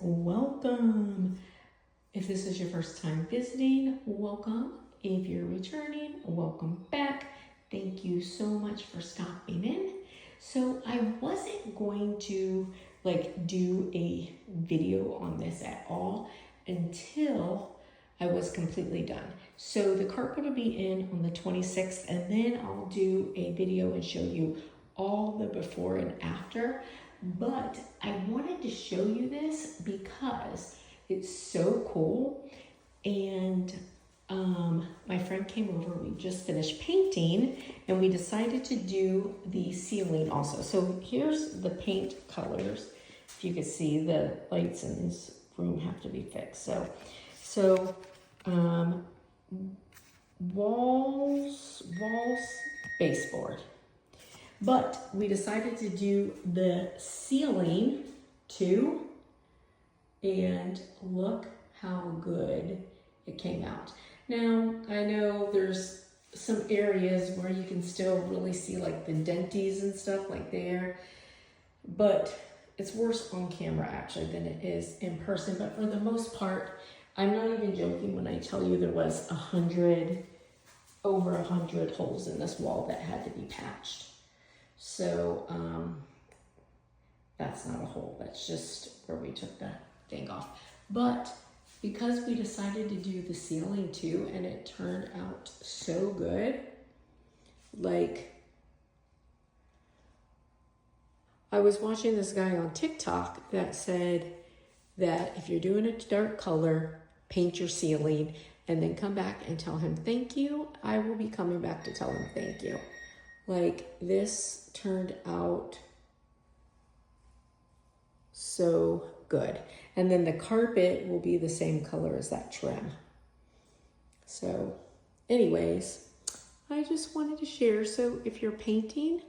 welcome. If this is your first time visiting, welcome. If you're returning, welcome back. Thank you so much for stopping in. So I wasn't going to do a video on this at all until I was completely done. So the carpet will be in on the 26th, and then I'll do a video and show you all the before and after. But I wanted to show you this because it's so cool. And my friend came over, we just finished painting, and we decided to do the ceiling also. So here's the paint colors. If you can see, the lights in this room have to be fixed. So walls, baseboard. But we decided to do the ceiling too, and look how good it came out. Now, I know there's some areas where you can still really see like the denties and stuff like there, but it's worse on camera actually than it is in person. But for the most part, I'm not even joking when I tell you there was over 100 holes in this wall that had to be patched. So that's not a hole, that's just where we took the thing off. But because we decided to do the ceiling too, and it turned out so good, like I was watching this guy on TikTok that said that if you're doing a dark color, paint your ceiling and then come back and tell him thank you. I will be coming back to tell him thank you. Like, this turned out so good. And then the carpet will be the same color as that trim. So anyways, I just wanted to share. So if you're painting,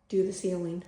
do the ceiling.